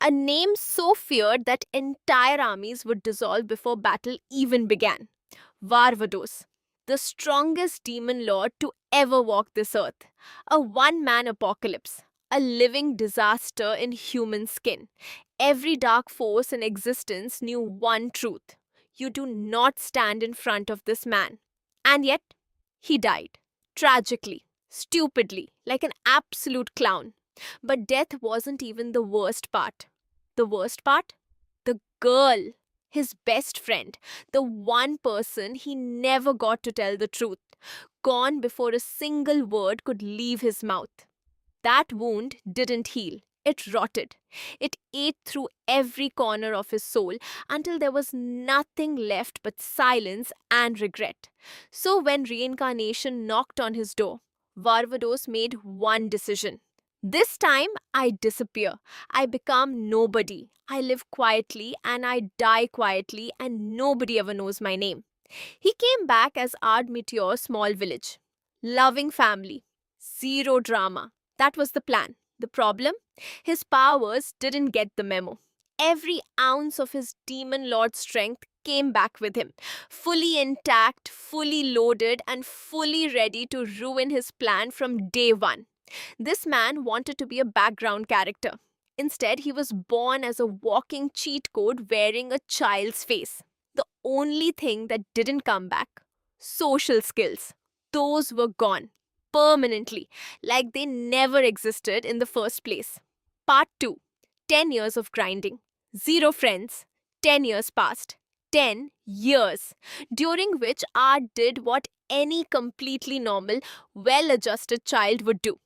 A name so feared that entire armies would dissolve before battle even began. Varvatos, the strongest demon lord to ever walk this earth. A one-man apocalypse, a living disaster in human skin. Every dark force in existence knew one truth. You do not stand in front of this man. And yet, he died. Tragically, stupidly, like an absolute clown. But death wasn't even the worst part. The worst part? The girl, his best friend, the one person he never got to tell the truth, gone before a single word could leave his mouth. That wound didn't heal. It rotted. It ate through every corner of his soul until there was nothing left but silence and regret. So when reincarnation knocked on his door, Varvados made one decision. This time I disappear. I become nobody. I live quietly and I die quietly, and nobody ever knows my name. He came back as Ard Meteor small village. Loving family. Zero drama. That was the plan. The problem? His powers didn't get the memo. Every ounce of his demon lord strength came back with him, fully intact, fully loaded, and fully ready to ruin his plan from day one. This man wanted to be a background character. Instead, he was born as a walking cheat code wearing a child's face. The only thing that didn't come back, social skills. Those were gone. Permanently, like they never existed in the first place. Part 2. 10 years of grinding. Zero friends. 10 years passed. 10 years. During which Art did what any completely normal, well adjusted child would do.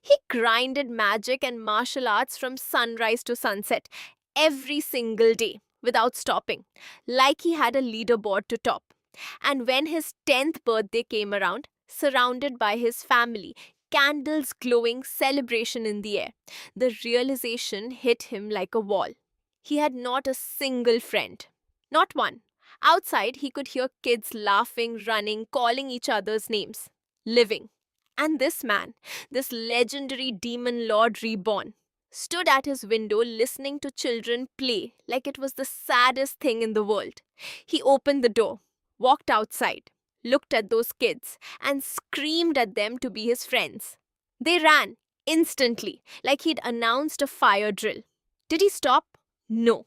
He grinded magic and martial arts from sunrise to sunset every single day without stopping, like he had a leaderboard to top. And when his 10th birthday came around, surrounded by his family, candles glowing, celebration in the air, the realization hit him like a wall. He had not a single friend. Not one. Outside, he could hear kids laughing, running, calling each other's names. Living. And this man, this legendary demon lord reborn, stood at his window listening to children play like it was the saddest thing in the world. He opened the door, walked outside, looked at those kids, and screamed at them to be his friends. They ran instantly, like he'd announced a fire drill. Did he stop? No.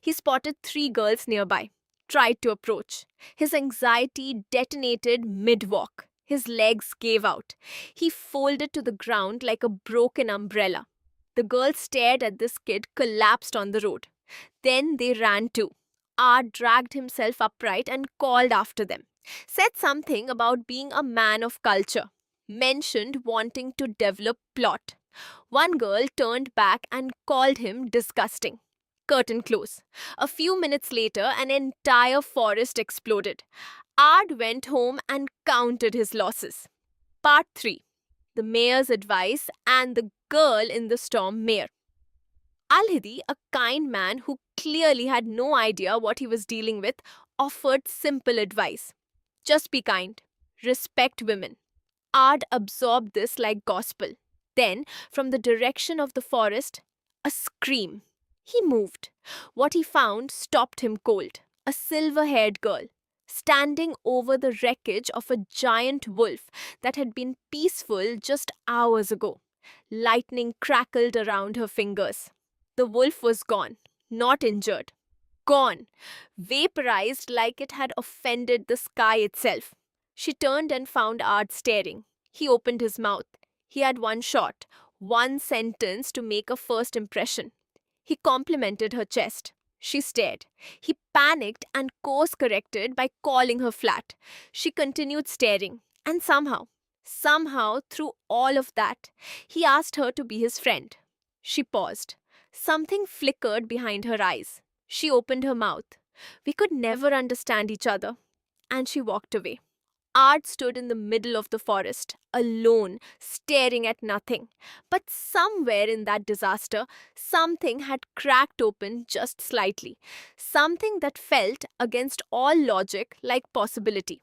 He spotted 3 girls nearby, tried to approach. His anxiety detonated mid walk. His legs gave out. He folded to the ground like a broken umbrella. The girls stared at this kid collapsed on the road. Then they ran too. Art dragged himself upright and called after them. Said something about being a man of culture. Mentioned wanting to develop plot. One girl turned back and called him disgusting. Curtain close. A few minutes later, an entire forest exploded. Ard went home and counted his losses. Part 3. The mayor's advice and the girl in the storm mayor. Al-Hidi, a kind man who clearly had no idea what he was dealing with, offered simple advice. Just be kind. Respect women. Ard absorbed this like gospel. Then, from the direction of the forest, a scream. He moved. What he found stopped him cold. A silver-haired girl, standing over the wreckage of a giant wolf that had been peaceful just hours ago. Lightning crackled around her fingers. The wolf was gone, not injured. Gone, vaporized like it had offended the sky itself. She turned and found Art staring. He opened his mouth. He had one shot, one sentence to make a first impression. He complimented her chest. She stared. He panicked and course-corrected by calling her flat. She continued staring. And somehow, through all of that, he asked her to be his friend. She paused. Something flickered behind her eyes. She opened her mouth. We could never understand each other. And she walked away. Art stood in the middle of the forest, alone, staring at nothing. But somewhere in that disaster, something had cracked open just slightly. Something that felt, against all logic, like possibility.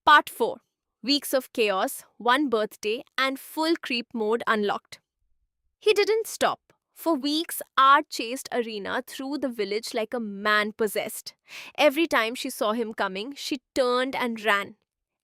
Part 4. Weeks of chaos, one birthday, and full creep mode unlocked. He didn't stop. For weeks, Ard chased Ireena through the village like a man possessed. Every time she saw him coming, she turned and ran.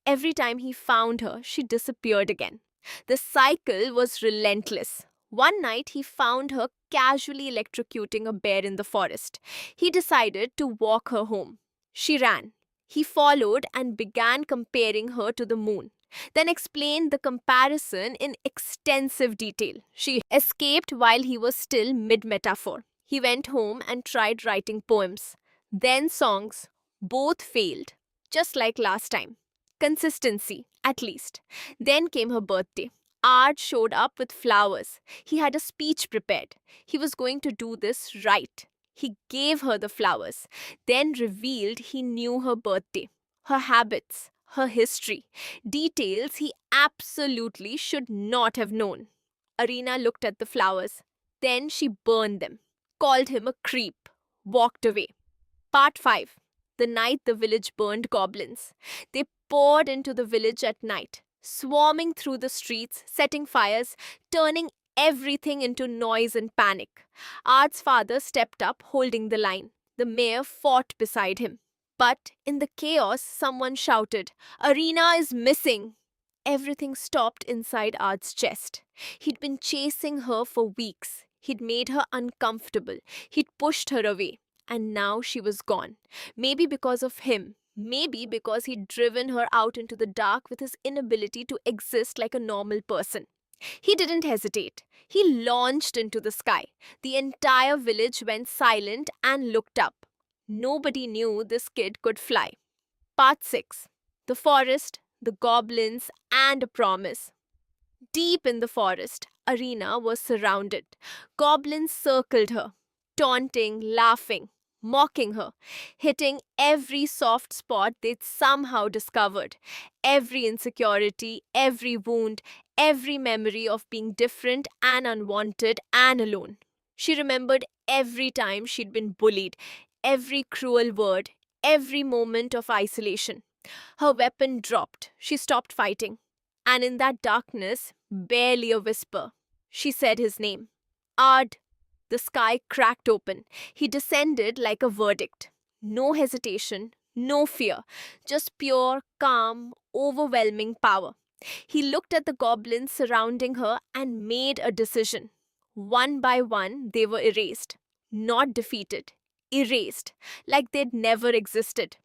Every time he found her, she disappeared again. The cycle was relentless. One night, he found her casually electrocuting a bear in the forest. He decided to walk her home. She ran. He followed and began comparing her to the moon, then explained the comparison in extensive detail. She escaped while he was still mid metaphor. He went home and tried writing poems, then songs. Both failed, just like last time. Consistency, at least. Then came her birthday. Ard showed up with flowers. He had a speech prepared. He was going to do this right. He gave her the flowers, then revealed he knew her birthday, her habits, her history, details he absolutely should not have known. Ireena looked at the flowers. Then she burned them, called him a creep, walked away. Part 5. The night the village burned goblins. They poured into the village at night, swarming through the streets, setting fires, turning everything into noise and panic. Ard's father stepped up, holding the line. The mayor fought beside him. But in the chaos, someone shouted, "Ireena is missing!" Everything stopped inside Ard's chest. He'd been chasing her for weeks. He'd made her uncomfortable. He'd pushed her away. And now she was gone. Maybe because of him. Maybe because he'd driven her out into the dark with his inability to exist like a normal person. He didn't hesitate. He launched into the sky. The entire village went silent and looked up. Nobody knew this kid could fly. Part 6. The forest, the goblins, and a promise. Deep in the forest, Ireena was surrounded. Goblins circled her, taunting, laughing, mocking her, hitting every soft spot they'd somehow discovered, every insecurity, every wound, every memory of being different and unwanted and alone. She remembered every time she'd been bullied, every cruel word, every moment of isolation. Her weapon dropped. She stopped fighting. And in that darkness, barely a whisper, she said his name. Ard. The sky cracked open. He descended like a verdict. No hesitation, no fear, just pure, calm, overwhelming power. He looked at the goblins surrounding her and made a decision. One by one, they were erased. Not defeated. Erased, like they'd never existed.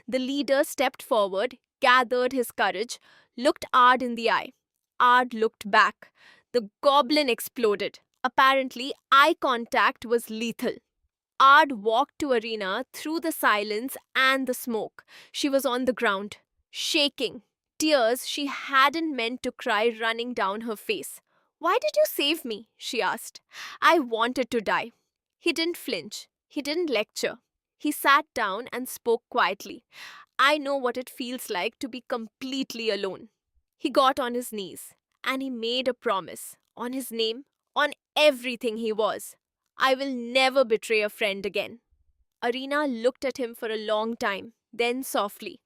The leader stepped forward, gathered his courage, looked Ard in the eye. Ard looked back. The goblin exploded. Apparently, eye contact was lethal. Ard walked to Ireena through the silence and the smoke. She was on the ground, shaking, tears she hadn't meant to cry running down her face. "Why did you save me?" she asked. "I wanted to die." He didn't flinch. He didn't lecture. He sat down and spoke quietly. "I know what it feels like to be completely alone." He got on his knees and he made a promise on his name, on everything he was. "I will never betray a friend again." Ireena looked at him for a long time, then softly,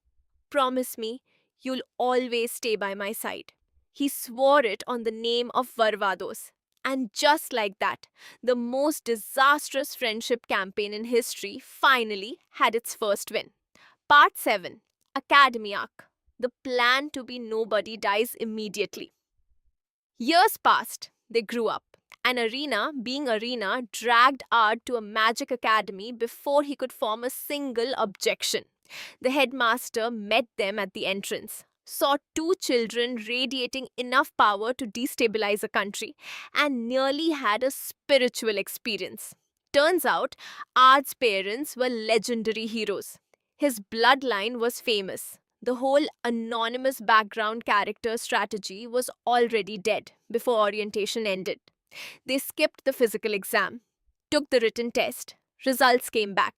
"Promise me you'll always stay by my side." He swore it on the name of Varvatos. And just like that, the most disastrous friendship campaign in history finally had its first win. Part 7. Academy Arc. The plan to be nobody dies immediately. Years passed. They grew up. And Ireena, being Ireena, dragged Ard to a magic academy before he could form a single objection. The headmaster met them at the entrance, saw two children radiating enough power to destabilize a country, and nearly had a spiritual experience. Turns out, Ard's parents were legendary heroes. His bloodline was famous. The whole anonymous background character strategy was already dead before orientation ended. They skipped the physical exam, took the written test. Results came back.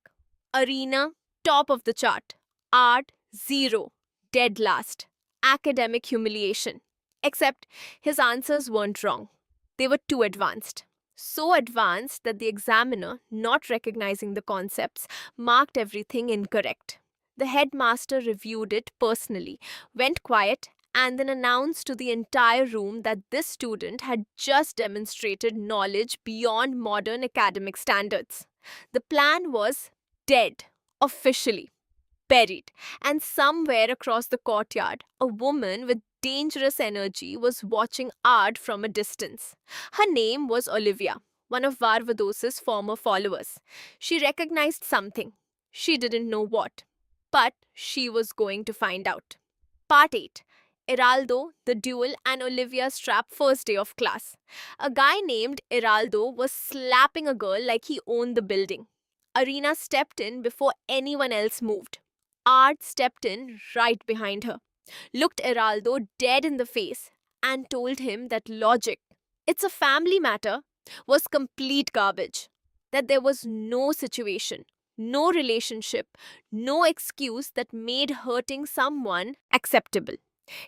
Ireena, top of the chart. Ard, zero, dead last. Academic humiliation. Except his answers weren't wrong. They were too advanced. So advanced that the examiner, not recognizing the concepts, marked everything incorrect. The headmaster reviewed it personally, went quiet, and then announced to the entire room that this student had just demonstrated knowledge beyond modern academic standards. The plan was dead, officially buried, and somewhere across the courtyard, a woman with dangerous energy was watching Ard from a distance. Her name was Olivia, one of Varvados's former followers. She recognized something. She didn't know what, but she was going to find out. Part 8. Heraldo, the duel, and Olivia's trap first day of class. A guy named Heraldo was slapping a girl like he owned the building. Ireena stepped in before anyone else moved. Art stepped in right behind her, looked Heraldo dead in the face, and told him that logic, it's a family matter, was complete garbage. That there was no situation, no relationship, no excuse that made hurting someone acceptable.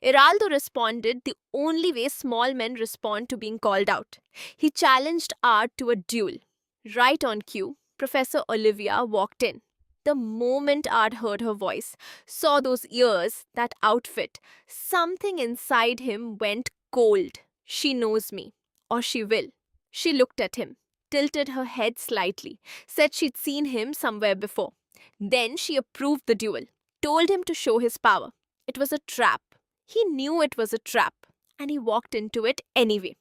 Heraldo responded the only way small men respond to being called out. He challenged Art to a duel. Right on cue, Professor Olivia walked in. The moment Art heard her voice, saw those ears, that outfit, something inside him went cold. She knows me, or she will. She looked at him, tilted her head slightly, said she'd seen him somewhere before. Then she approved the duel, told him to show his power. It was a trap. He knew it was a trap, and he walked into it anyway.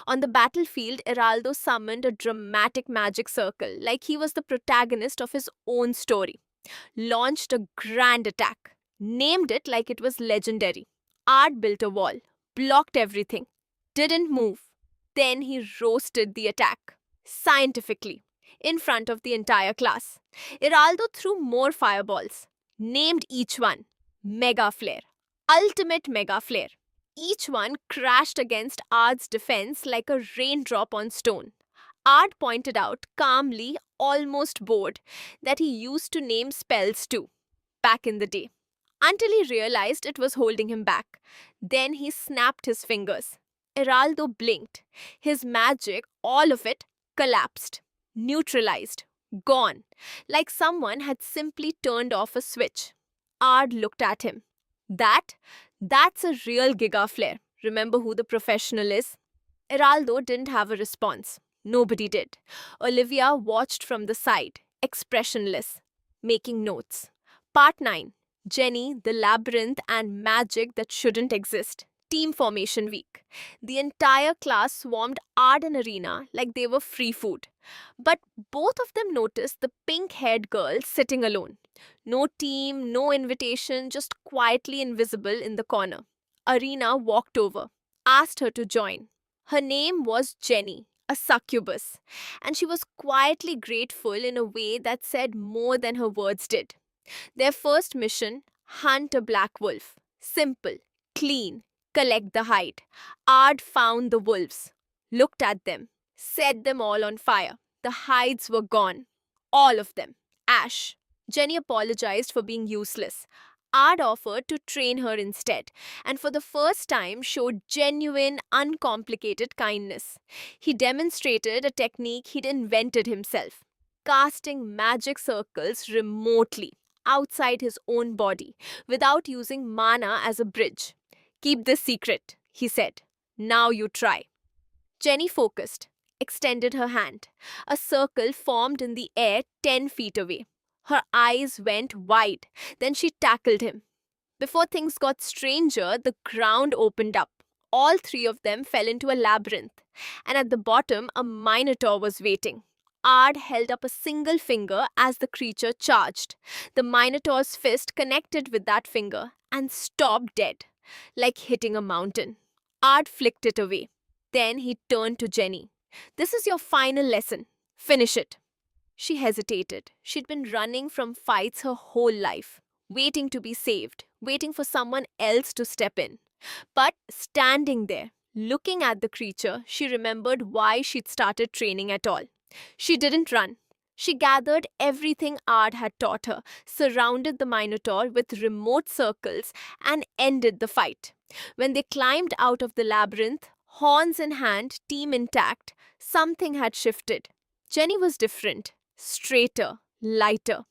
On the battlefield, Heraldo summoned a dramatic magic circle like he was the protagonist of his own story. Launched a grand attack. Named it like it was legendary. Art built a wall. Blocked everything. Didn't move. Then he roasted the attack. Scientifically. In front of the entire class. Heraldo threw more fireballs. Named each one. Mega Flare. Ultimate Mega Flare. Each one crashed against Ard's defense like a raindrop on stone. Ard pointed out, calmly, almost bored, that he used to name spells too, back in the day, until he realized it was holding him back. Then he snapped his fingers. Heraldo blinked. His magic, all of it, collapsed, neutralized, gone, like someone had simply turned off a switch. Ard looked at him. That's a real Giga Flare. Remember who the professional is? Heraldo didn't have a response. Nobody did. Olivia watched from the side, expressionless, making notes. Part 9. Jenny, the labyrinth, and magic that shouldn't exist. Team formation week. The entire class swarmed Ard and Ireena like they were free food. But both of them noticed the pink-haired girl sitting alone. No team, no invitation, just quietly invisible in the corner. Ireena walked over, asked her to join. Her name was Jenny, a succubus, and she was quietly grateful in a way that said more than her words did. Their first mission, hunt a black wolf. Simple, clean, collect the hide. Ard found the wolves, looked at them, set them all on fire. The hides were gone. All of them. Ash. Jenny apologized for being useless. Ard offered to train her instead, and for the first time showed genuine, uncomplicated kindness. He demonstrated a technique he'd invented himself, casting magic circles remotely, outside his own body, without using mana as a bridge. Keep this secret, he said. Now you try. Jenny focused, extended her hand. A circle formed in the air 10 feet away. Her eyes went wide. Then she tackled him. Before things got stranger, the ground opened up. All three of them fell into a labyrinth. And at the bottom, a minotaur was waiting. Ard held up a single finger as the creature charged. The minotaur's fist connected with that finger and stopped dead, like hitting a mountain. Ard flicked it away. Then he turned to Jenny. This is your final lesson. Finish it. She hesitated. She'd been running from fights her whole life, waiting to be saved, waiting for someone else to step in. But standing there, looking at the creature, she remembered why she'd started training at all. She didn't run. She gathered everything Ard had taught her, surrounded the Minotaur with remote circles, and ended the fight. When they climbed out of the labyrinth, horns in hand, team intact, something had shifted. Jenny was different, straighter, lighter.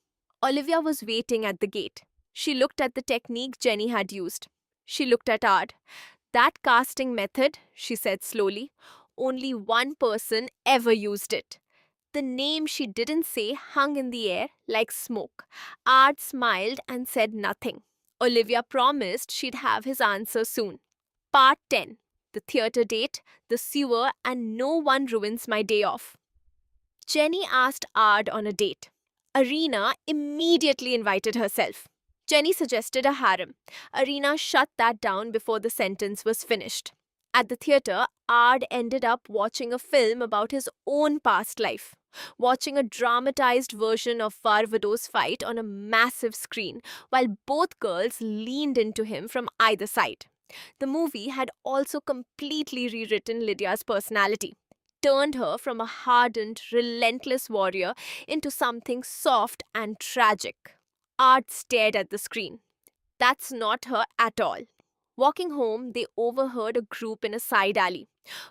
Olivia was waiting at the gate. She looked at the technique Jenny had used. She looked at Ard. That casting method, she said slowly, only one person ever used it. The name she didn't say hung in the air like smoke. Art smiled and said nothing. Olivia promised she'd have his answer soon. Part 10. The theatre date, the sewer, and no one ruins my day off. Jenny asked Ard on a date. Ireena immediately invited herself. Jenny suggested a harem. Ireena shut that down before the sentence was finished. At the theatre, Ard ended up watching a film about his own past life, watching a dramatized version of Varvatos' fight on a massive screen, while both girls leaned into him from either side. The movie had also completely rewritten Lydia's personality, turned her from a hardened, relentless warrior into something soft and tragic. Art stared at the screen. That's not her at all. Walking home, they overheard a group in a side alley.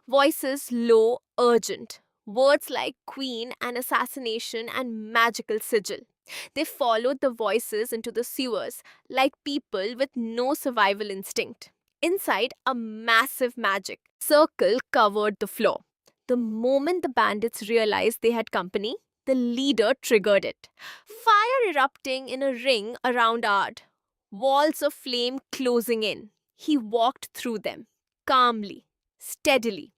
Voices low, urgent. Words like queen and assassination and magical sigil. They followed the voices into the sewers, like people with no survival instinct. Inside, a massive magic circle covered the floor. The moment the bandits realized they had company, the leader triggered it. Fire erupting in a ring around Ard. Walls of flame closing in. He walked through them, calmly, steadily,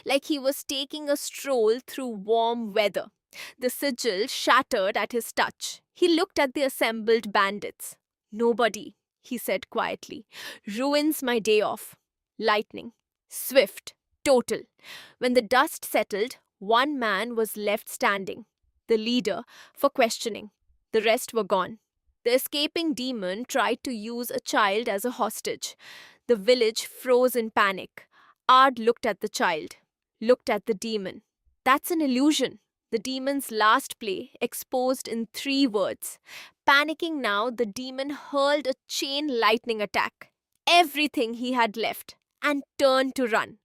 like he was taking a stroll through warm weather. The sigil shattered at his touch. He looked at the assembled bandits. Nobody, he said quietly, ruins my day off. Lightning. Swift. Total. When the dust settled, one man was left standing. The leader, for questioning. The rest were gone. The escaping demon tried to use a child as a hostage. The village froze in panic. Ard looked at the child, looked at the demon. That's an illusion. The demon's last play, exposed in 3 words. Panicking now, the demon hurled a chain lightning attack. Everything he had left, and turned to run.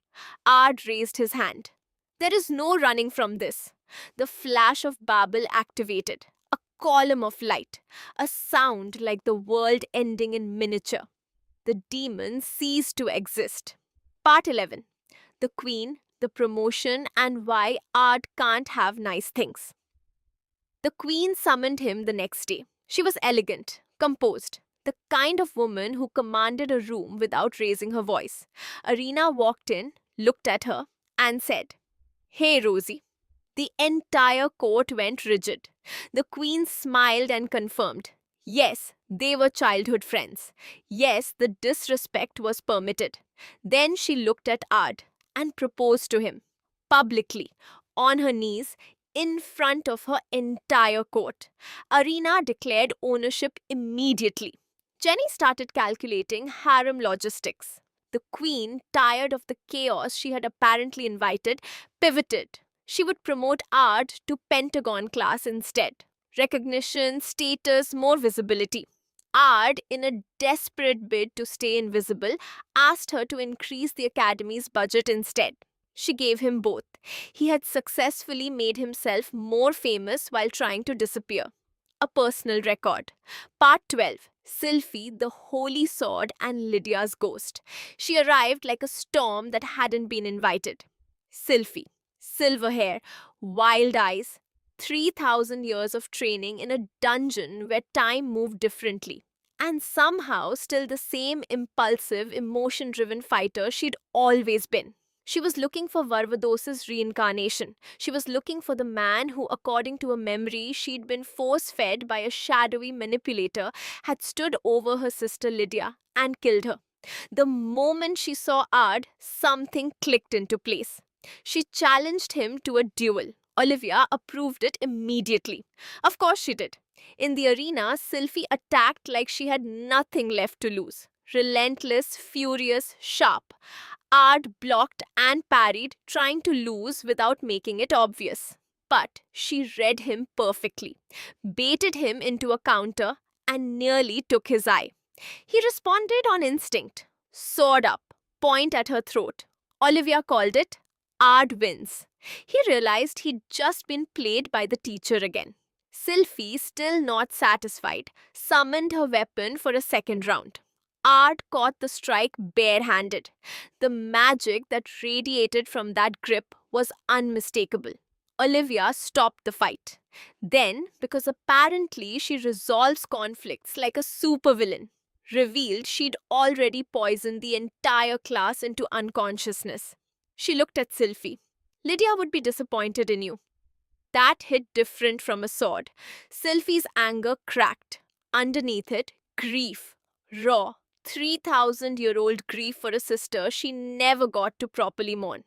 Ard raised his hand. There is no running from this. The flash of Babel activated. A column of light. A sound like the world ending in miniature. The demon ceased to exist. Part 11. The Queen, the Promotion, and Why Art Can't Have Nice Things. The Queen summoned him the next day. She was elegant, composed, the kind of woman who commanded a room without raising her voice. Ireena walked in, looked at her, and said, "Hey, Rosie." The entire court went rigid. The Queen smiled and confirmed. Yes, they were childhood friends. Yes, the disrespect was permitted. Then she looked at Ard and proposed to him, publicly, on her knees, in front of her entire court. Ireena declared ownership immediately. Jenny started calculating harem logistics. The Queen, tired of the chaos she had apparently invited, pivoted. She would promote Ard to Pentagon class instead. Recognition, status, more visibility. Ard, in a desperate bid to stay invisible, asked her to increase the academy's budget instead. She gave him both. He had successfully made himself more famous while trying to disappear. A personal record. Part 12. Sylphie, the Holy Sword, and Lydia's Ghost. She arrived like a storm that hadn't been invited. Sylphie. Silver hair, wild eyes, 3,000 years of training in a dungeon where time moved differently. And somehow still the same impulsive, emotion-driven fighter she'd always been. She was looking for Varvatos' reincarnation. She was looking for the man who, according to a memory she'd been force-fed by a shadowy manipulator, had stood over her sister Lydia and killed her. The moment she saw Ard, something clicked into place. She challenged him to a duel. Olivia approved it immediately. Of course she did. In the arena, Sylphie attacked like she had nothing left to lose. Relentless, furious, sharp. Ard blocked and parried, trying to lose without making it obvious. But she read him perfectly, baited him into a counter, and nearly took his eye. He responded on instinct. Sword up, point at her throat. Olivia called it Ard wins. He realized he'd just been played by the teacher again. Sylphie, still not satisfied, summoned her weapon for a second round. Ard caught the strike barehanded. The magic that radiated from that grip was unmistakable. Olivia stopped the fight. Then, because apparently she resolves conflicts like a supervillain, revealed she'd already poisoned the entire class into unconsciousness. She looked at Sylphie. Lydia would be disappointed in you. That hit different from a sword. Sylphie's anger cracked. Underneath it, grief. Raw, 3,000-year-old grief for a sister she never got to properly mourn.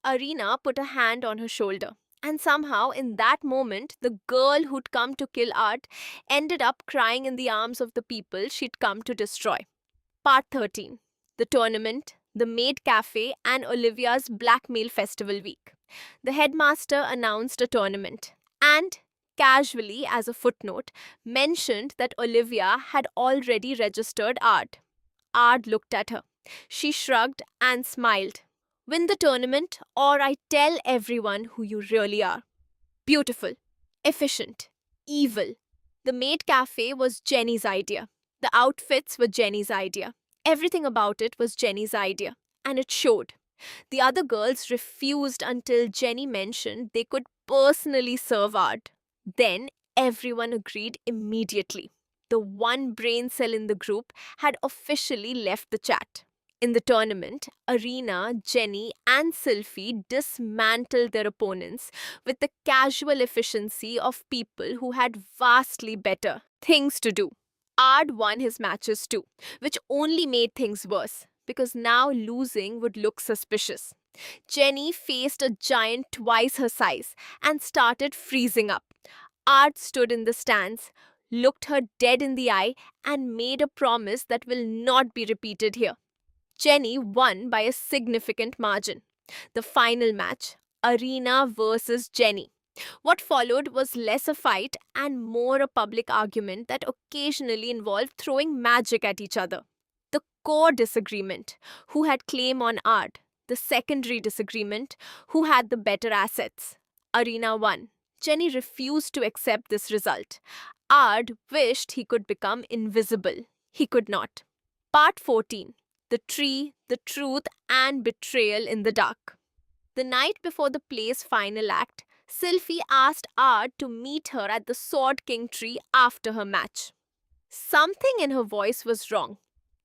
Ireena put a hand on her shoulder. And somehow, in that moment, the girl who'd come to kill Art ended up crying in the arms of the people she'd come to destroy. Part 13. The tournament, the maid cafe, and Olivia's blackmail festival week. The headmaster announced a tournament and, casually as a footnote, mentioned that Olivia had already registered Ard. Ard looked at her. She shrugged and smiled. Win the tournament, or I tell everyone who you really are. Beautiful, efficient, evil. The maid cafe was Jenny's idea. The outfits were Jenny's idea. Everything about it was Jenny's idea, and it showed. The other girls refused until Jenny mentioned they could personally serve Ard. Then everyone agreed immediately. The one brain cell in the group had officially left the chat. In the tournament, Ireena, Jenny, and Sylphie dismantled their opponents with the casual efficiency of people who had vastly better things to do. Ard won his matches too, which only made things worse, because now losing would look suspicious. Jenny faced a giant twice her size and started freezing up. Ard stood in the stands, looked her dead in the eye, and made a promise that will not be repeated here. Jenny won by a significant margin. The final match, Ireena versus Jenny. What followed was less a fight and more a public argument that occasionally involved throwing magic at each other. The core disagreement, who had claim on Ard. The secondary disagreement, who had the better assets. Ireena won. Jenny refused to accept this result. Ard wished he could become invisible. He could not. Part 14. The Tree, the Truth, and Betrayal in the Dark. The night before the play's final act, Sylphie asked Ard to meet her at the Sword King tree after her match. Something in her voice was wrong.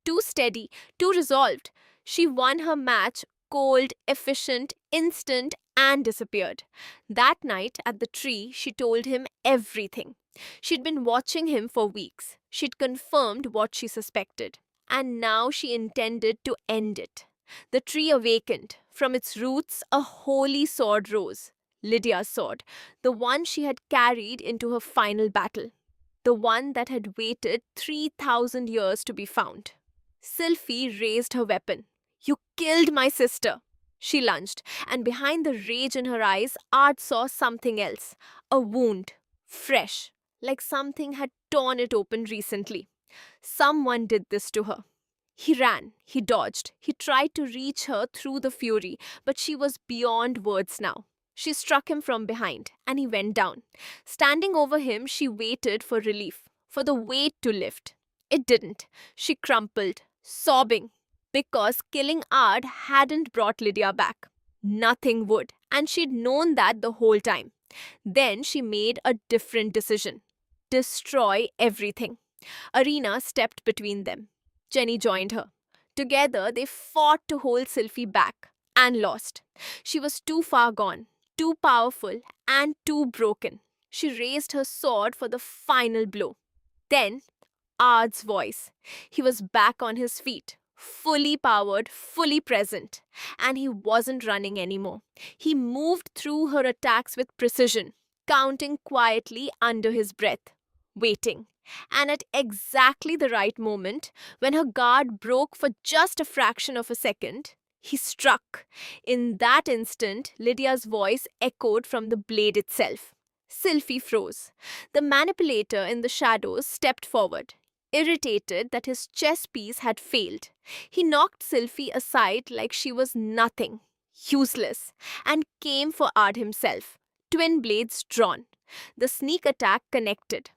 Too steady, too resolved. She won her match cold, efficient, instant, and disappeared. That night at the tree, she told him everything. She'd been watching him for weeks. She'd confirmed what she suspected. And now she intended to end it. The tree awakened. From its roots, a holy sword rose. Lydia's sword, the one she had carried into her final battle. The one that had waited 3,000 years to be found. Sylphie raised her weapon. You killed my sister! She lunged, and behind the rage in her eyes, Ard saw something else. A wound. Fresh. Like something had torn it open recently. Someone did this to her. He ran, he dodged, he tried to reach her through the fury, but she was beyond words now. She struck him from behind, and he went down. Standing over him, she waited for relief, for the weight to lift. It didn't. She crumpled, sobbing, because killing Ard hadn't brought Lydia back. Nothing would, and she'd known that the whole time. Then she made a different decision. Destroy everything. Ireena stepped between them. Jenny joined her. Together, they fought to hold Sylphie back and lost. She was too far gone, too powerful, and too broken. She raised her sword for the final blow. Then, Ard's voice. He was back on his feet, fully powered, fully present. And he wasn't running anymore. He moved through her attacks with precision, counting quietly under his breath, waiting. And at exactly the right moment, when her guard broke for just a fraction of a second, he struck. In that instant, Lydia's voice echoed from the blade itself. Sylphie froze. The manipulator in the shadows stepped forward, irritated that his chess piece had failed. He knocked Sylphie aside like she was nothing, useless, and came for Ard himself, twin blades drawn. The sneak attack connected.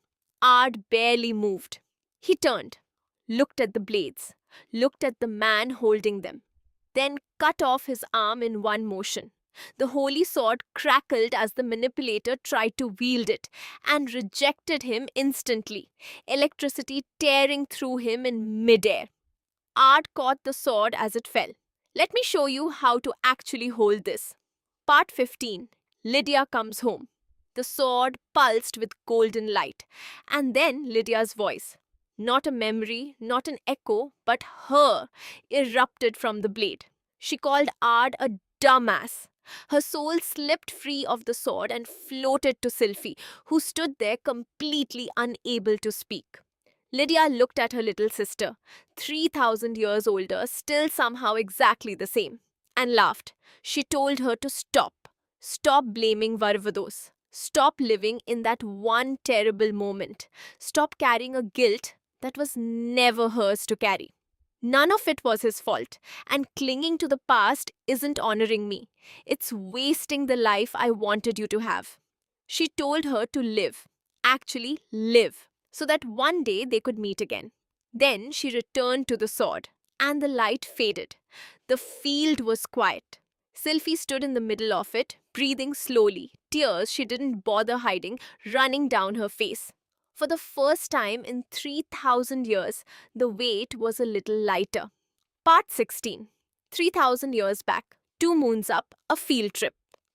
Ard barely moved. He turned, looked at the blades, looked at the man holding them, then cut off his arm in one motion. The holy sword crackled as the manipulator tried to wield it and rejected him instantly, electricity tearing through him in midair. Ard caught the sword as it fell. Let me show you how to actually hold this. Part 15. Lydia comes home. The sword pulsed with golden light. And then Lydia's voice. Not a memory, not an echo, but her erupted from the blade. She called Ard a dumbass. Her soul slipped free of the sword and floated to Sylphie, who stood there completely unable to speak. Lydia looked at her little sister, 3,000 years older, still somehow exactly the same, and laughed. She told her to stop. Stop blaming Varvatos. Stop living in that one terrible moment. Stop carrying a guilt that was never hers to carry. None of it was his fault, and clinging to the past isn't honoring me. It's wasting the life I wanted you to have. She told her to live, actually live, so that one day they could meet again. Then she returned to the sword, and the light faded. The field was quiet. Sylphie stood in the middle of it, breathing slowly, tears she didn't bother hiding running down her face. For the first time in 3,000 years, the weight was a little lighter. Part 16. 3,000 years back, 2 moons up, a field trip.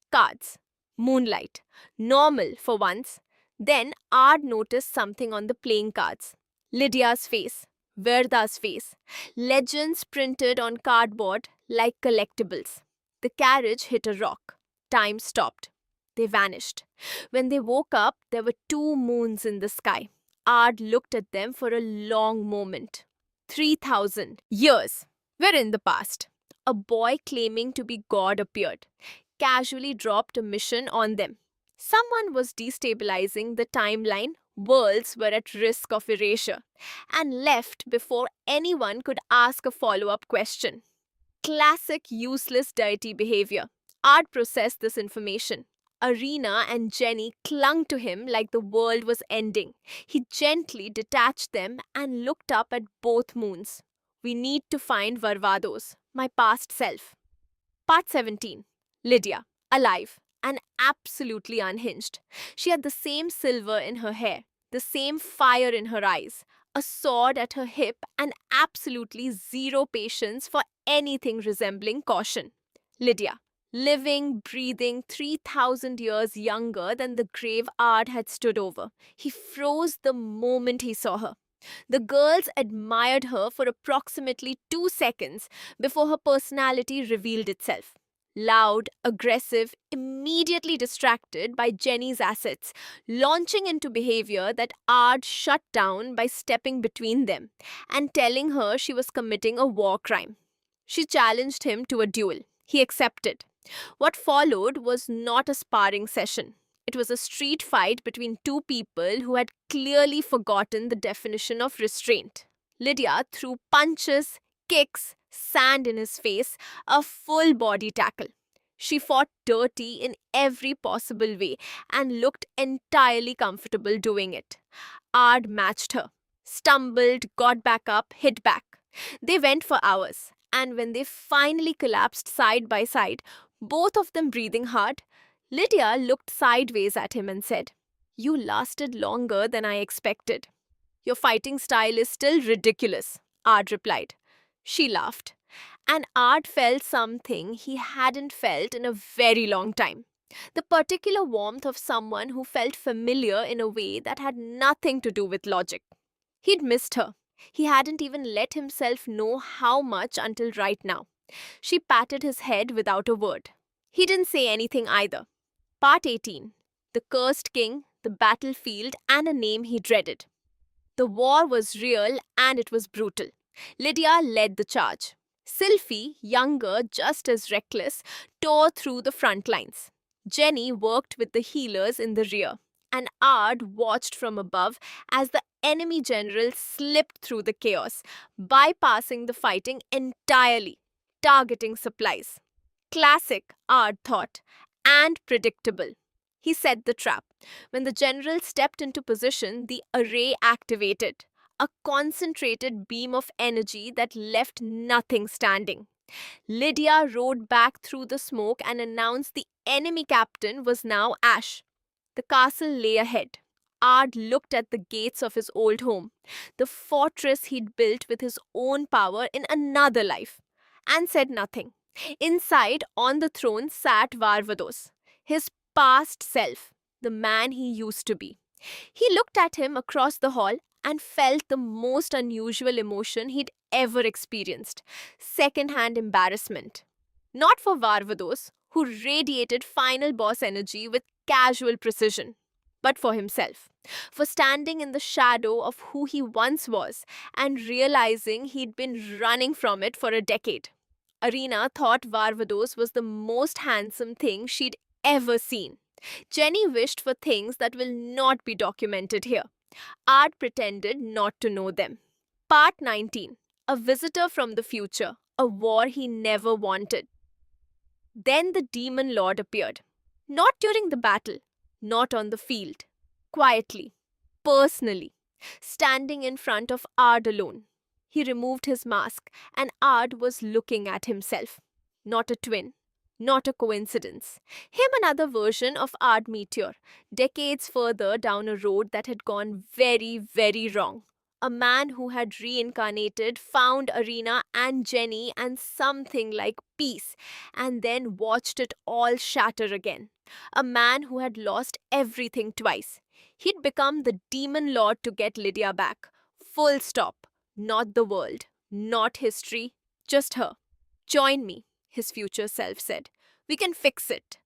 Cards. Moonlight. Normal for once. Then Ard noticed something on the playing cards. Lydia's face. Verda's face. Legends printed on cardboard like collectibles. The carriage hit a rock. Time stopped. They vanished. When they woke up, there were 2 moons in the sky. Ard looked at them for a long moment. 3,000 years. We're in the past. A boy claiming to be God appeared, casually dropped a mission on them. Someone was destabilizing the timeline, worlds were at risk of erasure, and left before anyone could ask a follow-up question. Classic useless deity behavior. Ard processed this information. Ireena and Ginny clung to him like the world was ending. He gently detached them and looked up at both moons. We need to find Varvatos, my past self. Part 17. Lydia, alive and absolutely unhinged. She had the same silver in her hair, the same fire in her eyes, a sword at her hip, and absolutely zero patience for anything resembling caution. Lydia, living, breathing, 3,000 years younger than the grave Ard had stood over. He froze the moment he saw her. The girls admired her for approximately 2 seconds before her personality revealed itself. Loud, aggressive, immediately distracted by Jenny's assets, launching into behavior that Ard shut down by stepping between them and telling her she was committing a war crime. She challenged him to a duel. He accepted. What followed was not a sparring session. It was a street fight between two people who had clearly forgotten the definition of restraint. Lydia threw punches, kicks, sand in his face, a full body tackle. She fought dirty in every possible way and looked entirely comfortable doing it. Ard matched her, stumbled, got back up, hit back. They went for hours, and when they finally collapsed side by side, both of them breathing hard, Lydia looked sideways at him and said, "You lasted longer than I expected." "Your fighting style is still ridiculous," Ard replied. She laughed, and Ard felt something he hadn't felt in a very long time. The particular warmth of someone who felt familiar in a way that had nothing to do with logic. He'd missed her. He hadn't even let himself know how much until right now. She patted his head without a word. He didn't say anything either. Part 18. The Cursed King, the Battlefield, and a Name He Dreaded. The war was real and it was brutal. Lydia led the charge. Sylphie, younger, just as reckless, tore through the front lines. Ginny worked with the healers in the rear, and Ard watched from above as the enemy general slipped through the chaos, bypassing the fighting entirely, targeting supplies. Classic, Ard thought, and predictable. He set the trap. When the general stepped into position, the array activated. a concentrated beam of energy that left nothing standing. Lydia rode back through the smoke and announced the enemy captain was now Ash. The castle lay ahead. Ard looked at the gates of his old home, the fortress he'd built with his own power in another life, and said nothing. Inside, on the throne, sat Varvatos, his past self, the man he used to be. He looked at him across the hall and felt the most unusual emotion he'd ever experienced: second-hand embarrassment. Not for Varvatos, who radiated final boss energy with casual precision, but for himself, for standing in the shadow of who he once was and realizing he'd been running from it for a decade. Ireena thought Varvatos was the most handsome thing she'd ever seen. Jenny wished for things that will not be documented here. Art pretended not to know them. Part 19. A visitor from the future. A war he never wanted. Then the demon lord appeared. Not during the battle, not on the field. Quietly, personally, standing in front of Ard alone. He removed his mask, and Ard was looking at himself. Not a twin, not a coincidence. Him, another version of Ard Meteor, decades further down a road that had gone very, very wrong. A man who had reincarnated, found Ireena and Ginny and something like peace, and then watched it all shatter again. A man who had lost everything twice. He'd become the demon lord to get Lydia back. Full stop. Not the world, not history, just her. Join me, his future self said. We can fix it.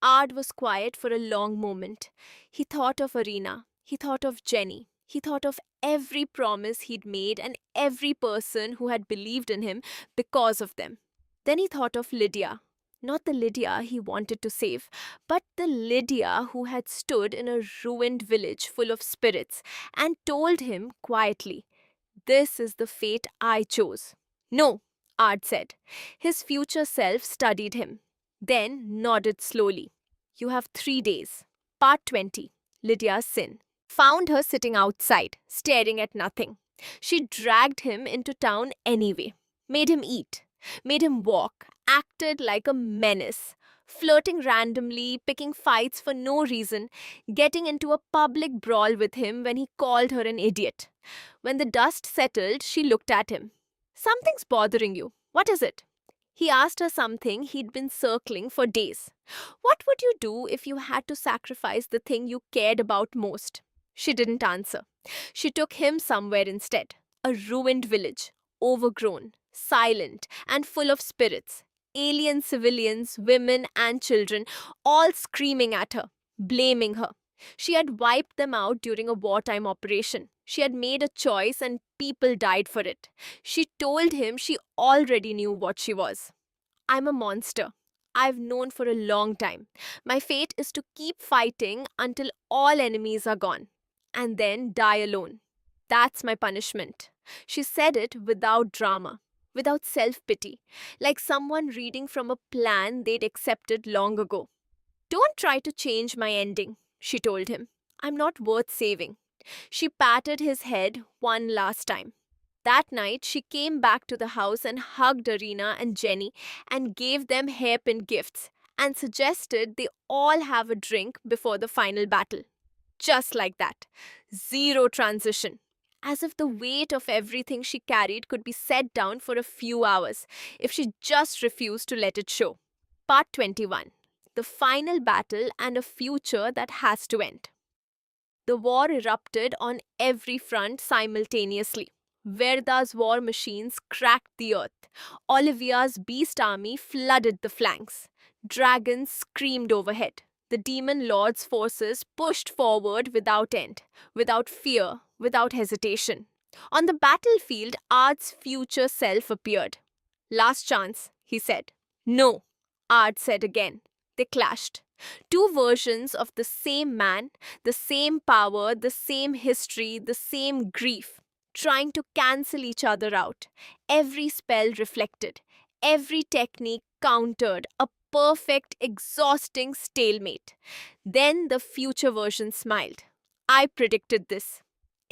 Ard was quiet for a long moment. He thought of Ireena. He thought of Ginny. He thought of every promise he'd made and every person who had believed in him because of them. Then he thought of Lydia. Not the Lydia he wanted to save, but the Lydia who had stood in a ruined village full of spirits and told him quietly, "This is the fate I chose." "No," Ard said. His future self studied him, then nodded slowly. "You have 3 days." Part 20. Lydia's Sin. Found her sitting outside, staring at nothing. She dragged him into town anyway. Made him eat. Made him walk. Acted like a menace. Flirting randomly, picking fights for no reason, getting into a public brawl with him when he called her an idiot. When the dust settled, she looked at him. "Something's bothering you. What is it?" He asked her something he'd been circling for days. What would you do if you had to sacrifice the thing you cared about most? She didn't answer. She took him somewhere instead. A ruined village, overgrown, silent, and full of spirits. Alien civilians, women, and children, all screaming at her, blaming her. She had wiped them out during a wartime operation. She had made a choice and people died for it. She told him she already knew what she was. "I'm a monster. I've known for a long time. My fate is to keep fighting until all enemies are gone. And then die alone. That's my punishment." She said it without drama, without self-pity, like someone reading from a plan they'd accepted long ago. "Don't try to change my ending," she told him. "I'm not worth saving." She patted his head one last time. That night, she came back to the house and hugged Ireena and Ginny and gave them hairpin gifts and suggested they all have a drink before the final battle. Just like that. Zero transition. As if the weight of everything she carried could be set down for a few hours if she just refused to let it show. Part 21. The final battle and a future that has to end. The war erupted on every front simultaneously. Verda's war machines cracked the earth. Olivia's beast army flooded the flanks. Dragons screamed overhead. The demon lord's forces pushed forward without end, without fear, without hesitation. On the battlefield, Ard's future self appeared. "Last chance," he said. "No," Ard said again. They clashed. Two versions of the same man, the same power, the same history, the same grief, trying to cancel each other out. Every spell reflected, every technique countered, a perfect, exhausting stalemate. Then the future version smiled. "I predicted this."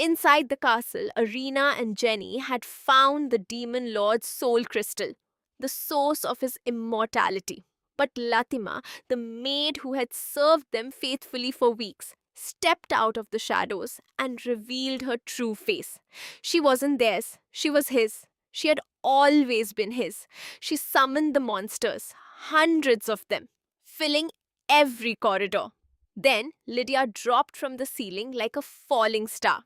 Inside the castle, Ireena and Ginny had found the demon lord's soul crystal, the source of his immortality. But Latima, the maid who had served them faithfully for weeks, stepped out of the shadows and revealed her true face. She wasn't theirs, she was his. She had always been his. She summoned the monsters, hundreds of them, filling every corridor. Then Lydia dropped from the ceiling like a falling star.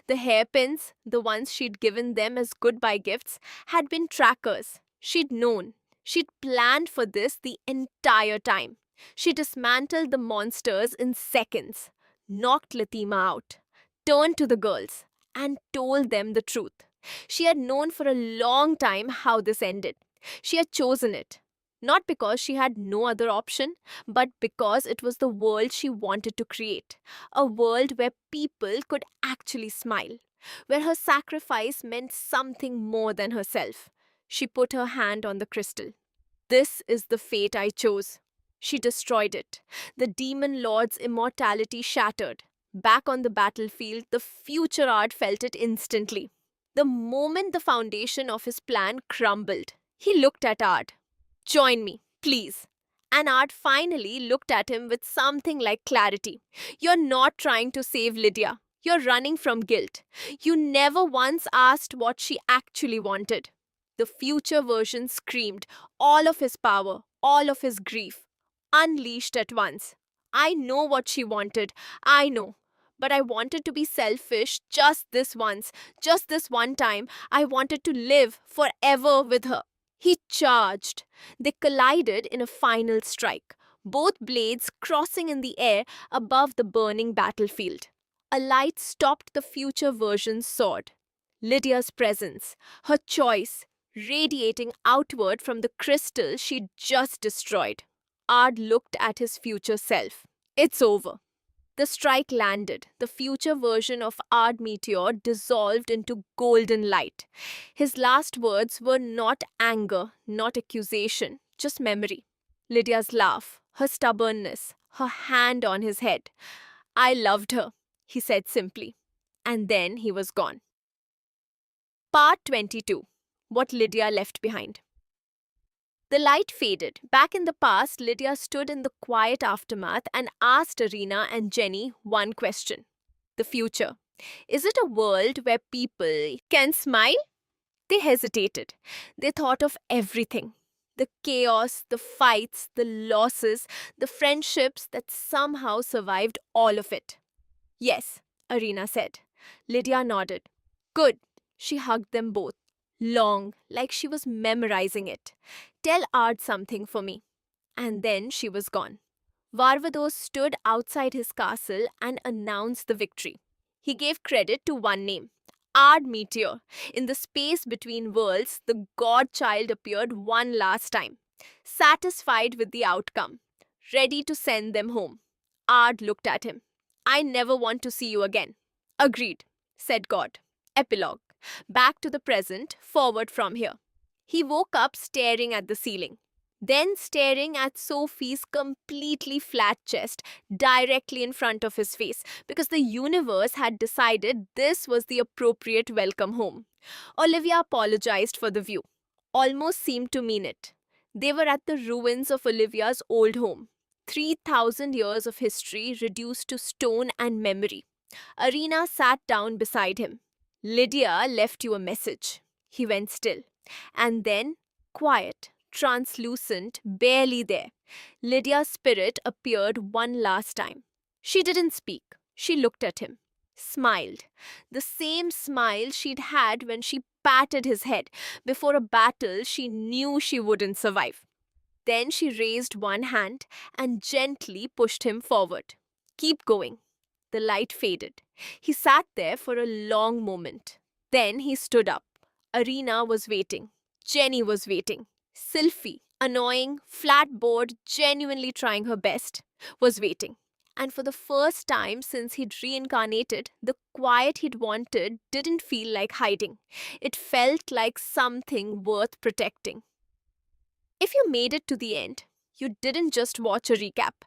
The hairpins, the ones she'd given them as goodbye gifts, had been trackers. She'd known. She'd planned for this the entire time. She dismantled the monsters in seconds, knocked Latima out, turned to the girls, and told them the truth. She had known for a long time how this ended. She had chosen it. Not because she had no other option, but because it was the world she wanted to create. A world where people could actually smile, where her sacrifice meant something more than herself. She put her hand on the crystal. This is the fate I chose. She destroyed it. The demon lord's immortality shattered. Back on the battlefield, the future Ard felt it instantly. The moment the foundation of his plan crumbled, he looked at Ard. Join me, please. And Ard finally looked at him with something like clarity. You're not trying to save Lydia. You're running from guilt. You never once asked what she actually wanted. The future version screamed, all of his power, all of his grief, unleashed at once. I know what she wanted. I know. But I wanted to be selfish just this once, just this one time. I wanted to live forever with her. He charged. They collided in a final strike, both blades crossing in the air above the burning battlefield. A light stopped the future version's sword. Lydia's presence, her choice, radiating outward from the crystal she'd just destroyed. Ard looked at his future self. It's over. The strike landed. The future version of Ard Meteor dissolved into golden light. His last words were not anger, not accusation, just memory. Lydia's laugh, her stubbornness, her hand on his head. I loved her, he said simply. And then he was gone. Part 22. What Lydia left behind. The light faded. Back in the past, Lydia stood in the quiet aftermath and asked Ireena and Ginny one question. The future. Is it a world where people can smile? They hesitated. They thought of everything. The chaos, the fights, the losses, the friendships that somehow survived all of it. Yes, Ireena said. Lydia nodded. Good. She hugged them both. Long, like she was memorizing it. Tell Ard something for me. And then she was gone. Varvatos stood outside his castle and announced the victory. He gave credit to one name, Ard Meteor. In the space between worlds, the godchild appeared one last time, satisfied with the outcome, ready to send them home. Ard looked at him. I never want to see you again. Agreed, said God. Epilogue. Back to the present, forward from here. He woke up staring at the ceiling, then staring at Sophie's completely flat chest directly in front of his face because the universe had decided this was the appropriate welcome home. Olivia apologized for the view, almost seemed to mean it. They were at the ruins of Olivia's old home. 3,000 years of history reduced to stone and memory. Ireena sat down beside him. Lydia left you a message. He went still. And then, quiet, translucent, barely there, Lydia's spirit appeared one last time. She didn't speak. She looked at him, smiled. The same smile she'd had when she patted his head before a battle she knew she wouldn't survive. Then she raised one hand and gently pushed him forward. Keep going. The light faded. He sat there for a long moment. Then he stood up. Ireena was waiting. Ginny was waiting. Sylphie, annoying, flat-bored, genuinely trying her best, was waiting. And for the first time since he'd reincarnated, the quiet he'd wanted didn't feel like hiding. It felt like something worth protecting. If you made it to the end, you didn't just watch a recap.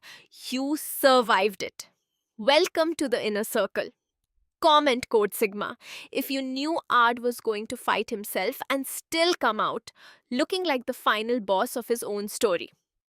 You survived it. Welcome to the inner circle. Comment Code Sigma if you knew Ard was going to fight himself and still come out looking like the final boss of his own story.